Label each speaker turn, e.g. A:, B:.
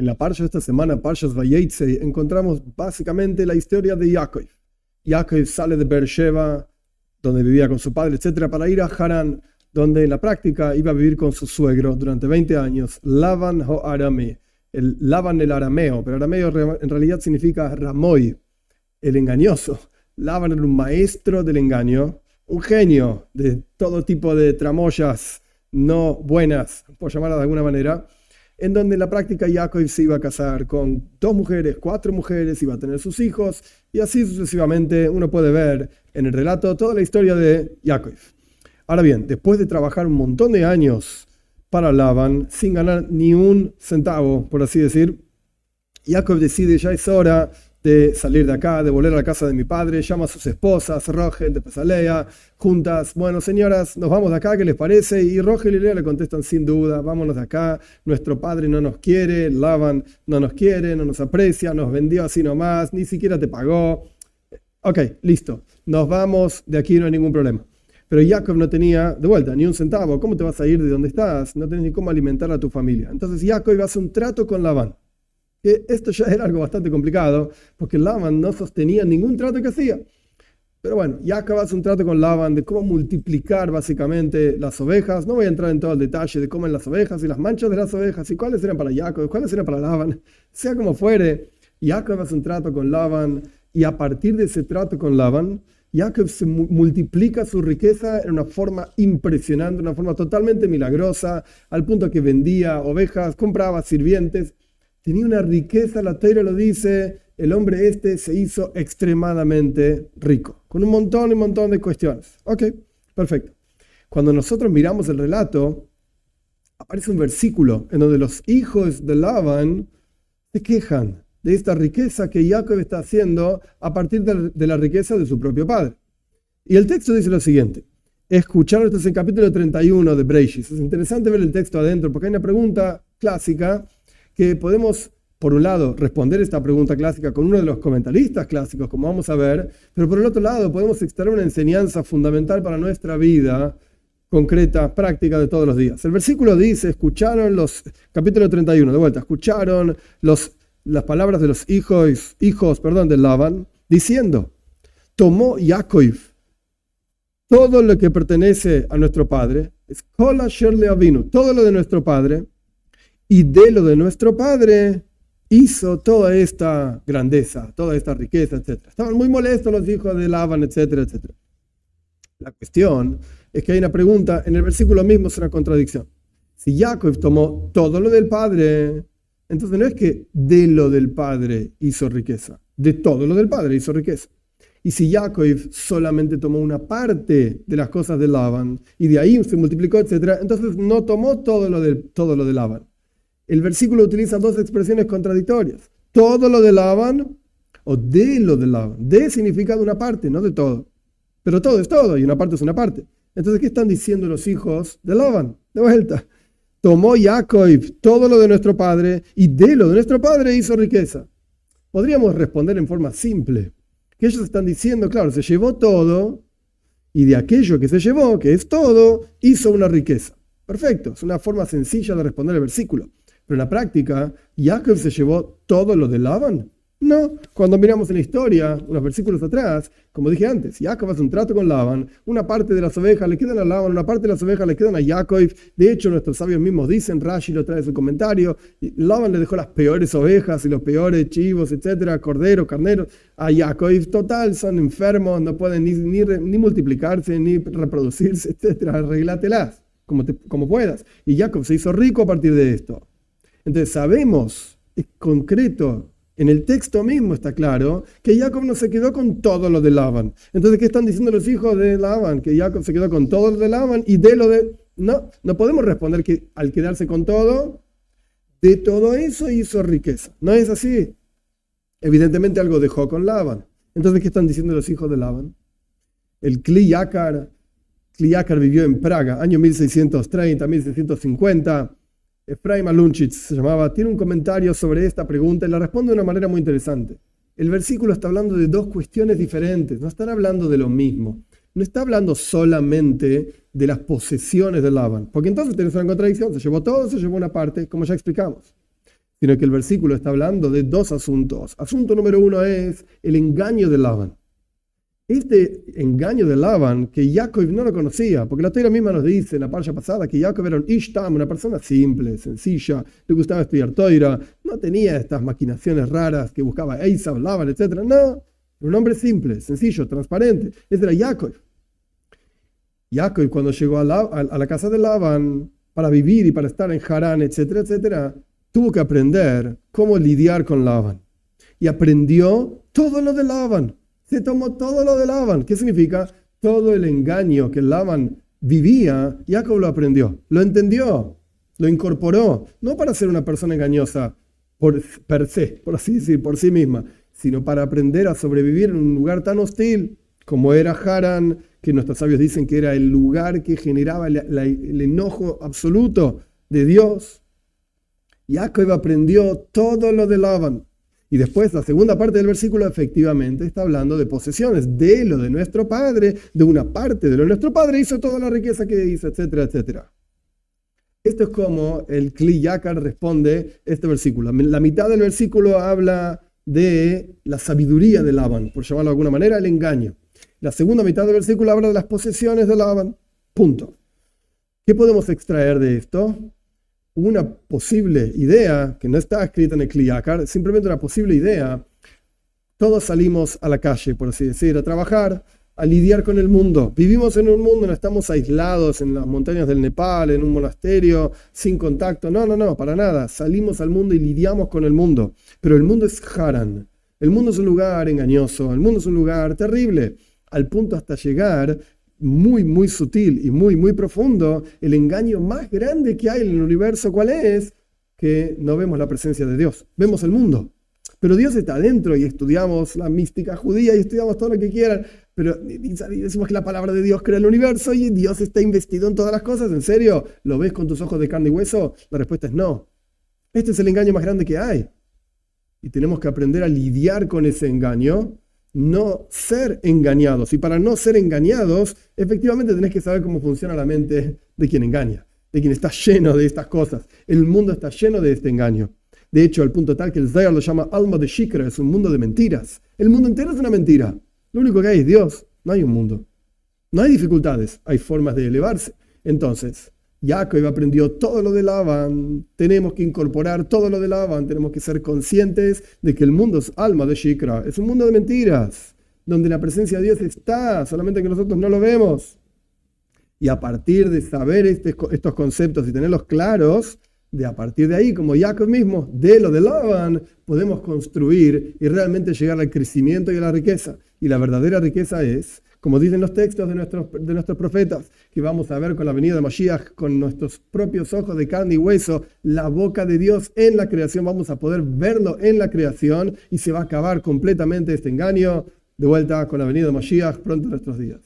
A: En la parsha de esta semana, Parshas Vayetze, encontramos básicamente la historia de Jacob. Jacob sale de Beersheba, donde vivía con su padre, etcétera, para ir a Harán, donde en la práctica iba a vivir con su suegro durante 20 años, Laban ho-Aramé. Laban el arameo, pero arameo en realidad significa Ramoy, el engañoso. Laban era un maestro del engaño, un genio de todo tipo de tramoyas no buenas, por llamarlas de alguna manera, en donde en la práctica Jacob se iba a casar con 2 mujeres, 4 mujeres, iba a tener sus hijos, y así sucesivamente. Uno puede ver en el relato toda la historia de Jacob. Ahora bien, después de trabajar un montón de años para Laban, sin ganar ni un centavo, por así decir, Jacob decide: ya es hora de salir de acá, de volver a la casa de mi padre. Llama a sus esposas, Rochel de Pesalea, juntas. Bueno, señoras, nos vamos de acá, ¿qué les parece? Y Rochel y Lea le contestan: sin duda, vámonos de acá. Nuestro padre no nos quiere, Laban no nos quiere, no nos aprecia, nos vendió así nomás, ni siquiera te pagó. Ok, listo, nos vamos de aquí, no hay ningún problema. Pero Jacob no tenía, de vuelta, ni un centavo. ¿Cómo te vas a ir de donde estás? No tenés ni cómo alimentar a tu familia. Entonces Jacob hace un trato con Labán. Que esto ya era algo bastante complicado, porque Laban no sostenía ningún trato que hacía. Pero bueno, Jacob hace un trato con Laban de cómo multiplicar básicamente las ovejas. No voy a entrar en todo el detalle de cómo en las ovejas y las manchas de las ovejas y cuáles eran para Jacob, cuáles eran para Laban. Sea como fuere, Jacob hace un trato con Laban, y a partir de ese trato con Laban, Jacob se multiplica su riqueza en una forma impresionante, una forma totalmente milagrosa, al punto que vendía ovejas, compraba sirvientes. Tenía una riqueza, la Torá lo dice, el hombre este se hizo extremadamente rico, con un montón y montón de cuestiones. Ok, perfecto. Cuando nosotros miramos el relato, aparece un versículo en donde los hijos de Laban se quejan de esta riqueza que Jacob está haciendo a partir de la riqueza de su propio padre. Y el texto dice lo siguiente. Escucharon, esto es el capítulo 31 de Breishis. Es interesante ver el texto adentro, porque hay una pregunta clásica que podemos, por un lado, responder esta pregunta clásica con uno de los comentaristas clásicos, como vamos a ver, pero por el otro lado podemos extraer una enseñanza fundamental para nuestra vida concreta, práctica de todos los días. El versículo dice: capítulo 31, de vuelta, escucharon las palabras de los hijos de Laban, diciendo: tomó Jacob todo lo que pertenece a nuestro padre, es Kol asher leavinu, todo lo de nuestro padre, y de lo de nuestro padre hizo toda esta grandeza, toda esta riqueza, etc. Estaban muy molestos los hijos de Laban, etcétera, etcétera. La cuestión es que hay una pregunta, en el versículo mismo es una contradicción. Si Jacob tomó todo lo del padre, entonces no es que de lo del padre hizo riqueza, de todo lo del padre hizo riqueza. Y si Jacob solamente tomó una parte de las cosas de Laban y de ahí se multiplicó, etc., entonces no tomó todo lo de Laban. El versículo utiliza 2 expresiones contradictorias. Todo lo de Laban o de lo de Laban. De significa de una parte, no de todo. Pero todo es todo y una parte es una parte. Entonces, ¿qué están diciendo los hijos de Laban? De vuelta. Tomó Jacob todo lo de nuestro padre y de lo de nuestro padre hizo riqueza. Podríamos responder en forma simple. Que ellos están diciendo, claro, se llevó todo y de aquello que se llevó, que es todo, hizo una riqueza. Perfecto, es una forma sencilla de responder el versículo. Pero en la práctica, ¿Jacob se llevó todo lo de Laban? No. Cuando miramos en la historia, unos versículos atrás, como dije antes, Jacob hace un trato con Laban, una parte de las ovejas le quedan a Laban, una parte de las ovejas le quedan a Jacob. De hecho, nuestros sabios mismos dicen, Rashi lo trae en su comentario, Laban le dejó las peores ovejas y los peores chivos, etcétera, corderos, carneros, a Jacob. Total, son enfermos, no pueden ni multiplicarse, ni reproducirse, etcétera. Arreglátelas como puedas. Y Jacob se hizo rico a partir de esto. Entonces sabemos, es concreto, en el texto mismo está claro que Jacob no se quedó con todo lo de Laban. Entonces, ¿qué están diciendo los hijos de Laban? Que Jacob se quedó con todo lo de Laban y de lo de... No podemos responder que al quedarse con todo, de todo eso hizo riqueza. No es así. Evidentemente algo dejó con Laban. Entonces, ¿qué están diciendo los hijos de Laban? El Kli Yakar vivió en Praga, año 1630, 1650. Efraim Alunchitz se llamaba, tiene un comentario sobre esta pregunta y la responde de una manera muy interesante. El versículo está hablando de 2 cuestiones diferentes, no están hablando de lo mismo. No está hablando solamente de las posesiones de Laban, porque entonces tenés una contradicción, se llevó todo, se llevó una parte, como ya explicamos. sino que el versículo está hablando de dos asuntos. Asunto número uno es el engaño de Labán. Este engaño de Labán, que Jacob no lo conocía, porque la Torá misma nos dice en la parsha pasada que Jacob era un Ishtam, una persona simple, sencilla, le gustaba estudiar Torá, no tenía estas maquinaciones raras que buscaba Esaú, Labán, etc. No, era un hombre simple, sencillo, transparente. Ese era Jacob. Jacob, cuando llegó a la casa de Labán para vivir y para estar en Harán, etcétera, etcétera, tuvo que aprender cómo lidiar con Labán. Y aprendió todo lo de Labán. Se tomó todo lo de Labán. ¿Qué significa? Todo el engaño que Labán vivía, Jacob lo aprendió, lo entendió, lo incorporó. No para ser una persona engañosa per se, por así decir, por sí misma, sino para aprender a sobrevivir en un lugar tan hostil como era Harán, que nuestros sabios dicen que era el lugar que generaba el enojo absoluto de Dios. Jacob aprendió todo lo de Labán. Y después, la segunda parte del versículo efectivamente está hablando de posesiones, de lo de nuestro padre, de una parte de lo de nuestro padre, hizo toda la riqueza que hizo, etcétera, etcétera. Esto es como el Kli Yakar responde este versículo. La mitad del versículo habla de la sabiduría de Labán, por llamarlo de alguna manera, el engaño. La segunda mitad del versículo habla de las posesiones de Labán. Punto. ¿Qué podemos extraer de esto? Una posible idea, que no está escrita en el Kli Yakar, simplemente una posible idea. Todos salimos a la calle, por así decir, a trabajar, a lidiar con el mundo. Vivimos en un mundo, no estamos aislados en las montañas del Nepal, en un monasterio, sin contacto. No, para nada. Salimos al mundo y lidiamos con el mundo. Pero el mundo es Harán. El mundo es un lugar engañoso, el mundo es un lugar terrible, al punto hasta llegar muy, muy sutil y muy, muy profundo, el engaño más grande que hay en el universo, ¿cuál es? Que no vemos la presencia de Dios, vemos el mundo. Pero Dios está adentro y estudiamos la mística judía y estudiamos todo lo que quieran, pero decimos que la palabra de Dios crea el universo y Dios está investido en todas las cosas. ¿En serio? ¿Lo ves con tus ojos de carne y hueso? La respuesta es no. Este es el engaño más grande que hay. Y tenemos que aprender a lidiar con ese engaño, no ser engañados. Y para no ser engañados, efectivamente tenés que saber cómo funciona la mente de quien engaña, de quien está lleno de estas cosas. El mundo está lleno de este engaño. De hecho, al punto tal que el Zohar lo llama alma de shikra, es un mundo de mentiras. El mundo entero es una mentira. Lo único que hay es Dios, no hay un mundo. No hay dificultades, hay formas de elevarse. Entonces, Jacob aprendió todo lo de Labán, tenemos que incorporar todo lo de Labán, tenemos que ser conscientes de que el mundo es alma de shikra, es un mundo de mentiras, donde la presencia de Dios está, solamente que nosotros no lo vemos. Y a partir de saber estos conceptos y tenerlos claros, a partir de ahí, como Jacob mismo, de lo de Labán, podemos construir y realmente llegar al crecimiento y a la riqueza. Y la verdadera riqueza es, como dicen los textos de nuestros profetas, que vamos a ver con la venida de Mashiach, con nuestros propios ojos de carne y hueso, la boca de Dios en la creación, vamos a poder verlo en la creación y se va a acabar completamente este engaño. De vuelta con la venida de Mashiach pronto en nuestros días.